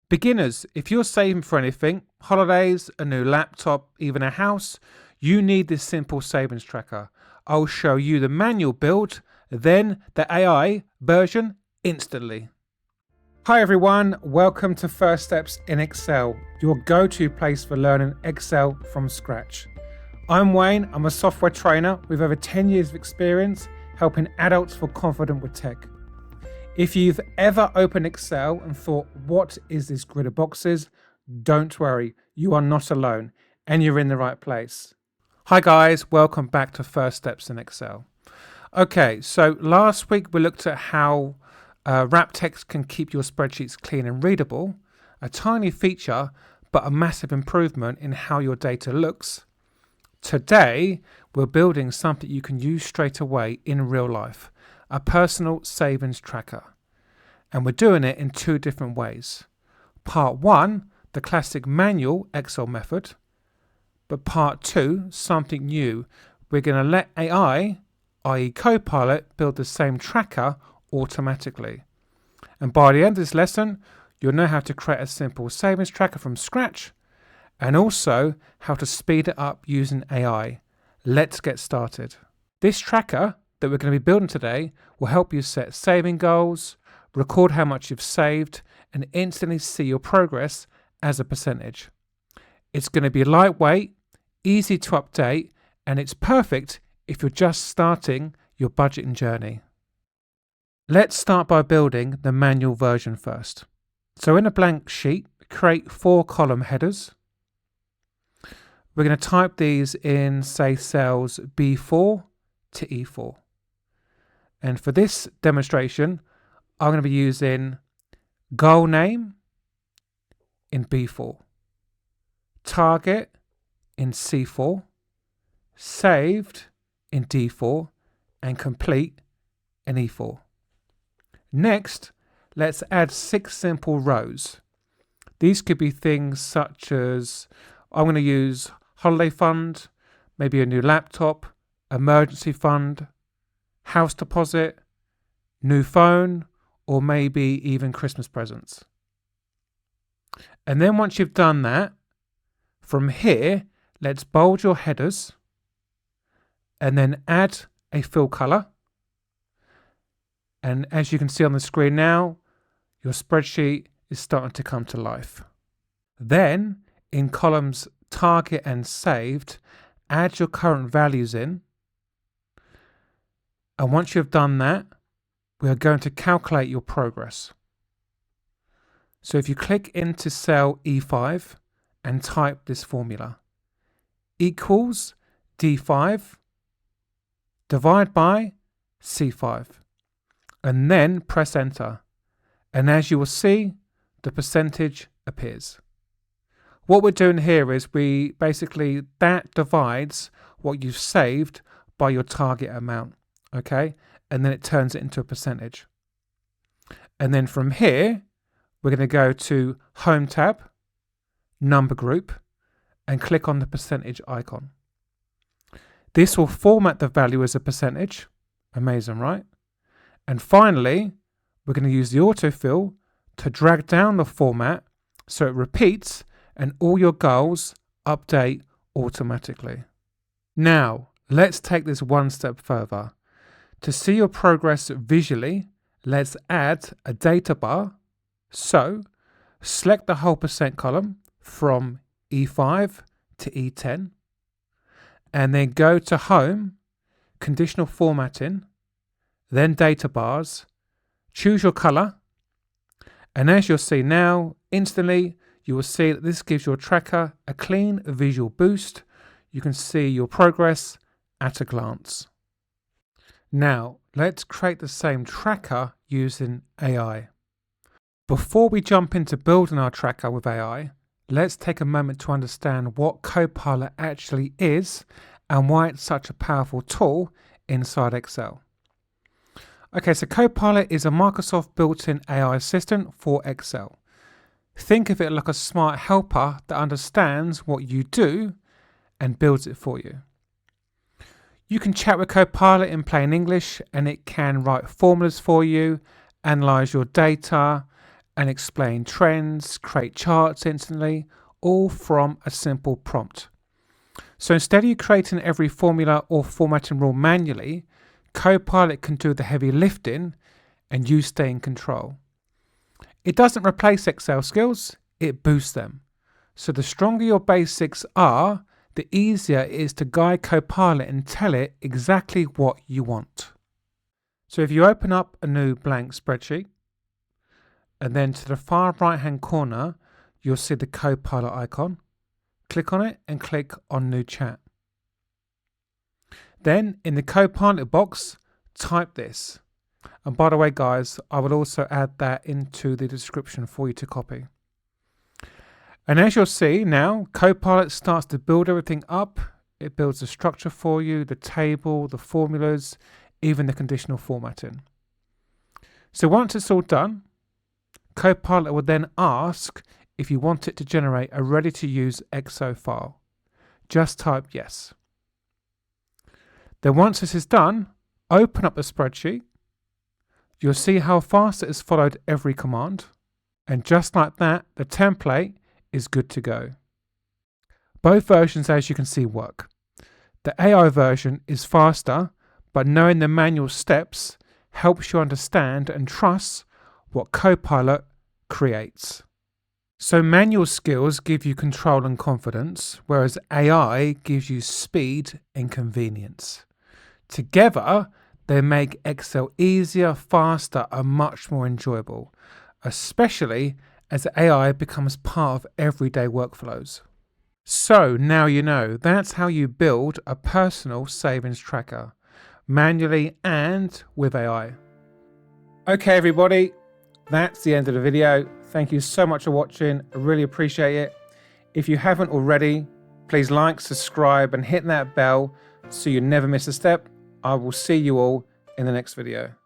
Beginners, if you're saving for anything, holidays, a new laptop, even a house, you need this simple savings tracker. I'll show you the manual build, then the AI version instantly. Hi everyone, welcome to First Steps in Excel, your go-to place for learning Excel from scratch. I'm Wayne, I'm a software trainer with over 10 years of experience helping adults feel confident with tech. If you've ever opened Excel and thought, what is this grid of boxes? Don't worry, you are not alone and you're in the right place. Hi guys, welcome back to First Steps in Excel. Okay, so last week we looked at how wrap text can keep your spreadsheets clean and readable, a tiny feature but a massive improvement in how your data looks. Today we're building something you can use straight away in real life. A personal savings tracker. And we're doing it in two different ways. Part one, the classic manual Excel method. But part two, something new. We're going to let AI, i.e. Copilot, build the same tracker automatically. And by the end of this lesson, you'll know how to create a simple savings tracker from scratch and also how to speed it up using AI. Let's get started. This tracker that we're going to be building today will help you set saving goals, record how much you've saved, and instantly see your progress as a percentage. It's going to be lightweight, easy to update, and it's perfect if you're just starting your budgeting journey. Let's start by building the manual version first. So in a blank sheet, create 4 column headers. We're going to type these in, say, cells B4 to E4. And for this demonstration, I'm going to be using goal name in B4, target in C4, saved in D4, and complete in E4. Next, let's add 6 simple rows. These could be things such as, I'm going to use holiday fund, maybe a new laptop, emergency fund, house deposit, new phone, or maybe even Christmas presents. And then once you've done that, from here, let's bold your headers and then add a fill color. And as you can see on the screen now, your spreadsheet is starting to come to life. Then in columns target and saved, add your current values in. And once you've done that, we are going to calculate your progress. So if you click into cell E5 and type this formula, equals D5 divide by C5, and then press enter. And as you will see, the percentage appears. What we're doing here is that divides what you've saved by your target amount. Okay, and then it turns it into a percentage. And then from here, we're going to go to Home tab, Number Group, and click on the percentage icon. This will format the value as a percentage. Amazing, right? And finally, we're going to use the autofill to drag down the format so it repeats and all your goals update automatically. Now, let's take this one step further. To see your progress visually, let's add a data bar. So, select the whole percent column from E5 to E10, and then go to Home, Conditional Formatting, then Data Bars, choose your color, and as you'll see now, instantly you will see that this gives your tracker a clean visual boost. You can see your progress at a glance. Now, let's create the same tracker using AI. Before we jump into building our tracker with AI, let's take a moment to understand what Copilot actually is and why it's such a powerful tool inside Excel. Okay, so Copilot is a Microsoft built-in AI assistant for Excel. Think of it like a smart helper that understands what you do and builds it for you. You can chat with Copilot in plain English and it can write formulas for you, analyze your data, and explain trends, create charts instantly, all from a simple prompt. So instead of you creating every formula or formatting rule manually, Copilot can do the heavy lifting and you stay in control. It doesn't replace Excel skills, it boosts them. So the stronger your basics are, the easier it is to guide Copilot and tell it exactly what you want. So if you open up a new blank spreadsheet, and then to the far right hand corner, you'll see the Copilot icon. Click on it and click on New Chat. Then in the Copilot box, type this. And by the way, guys, I will also add that into the description for you to copy. And as you'll see now, Copilot starts to build everything up. It builds the structure for you, the table, the formulas, even the conditional formatting. So once it's all done, Copilot will then ask if you want it to generate a ready-to-use Excel file. Just type yes. Then once this is done, open up the spreadsheet. You'll see how fast it has followed every command. And just like that, the template is good to go. Both versions, as you can see, work. The AI version is faster, but knowing the manual steps helps you understand and trust what Copilot creates. So manual skills give you control and confidence, whereas AI gives you speed and convenience. Together, they make Excel easier, faster, and much more enjoyable, especially as AI becomes part of everyday workflows. So now you know, that's how you build a personal savings tracker, manually and with AI. Okay, everybody, that's the end of the video. Thank you so much for watching. I really appreciate it. If you haven't already, please like, subscribe, and hit that bell so you never miss a step. I will see you all in the next video.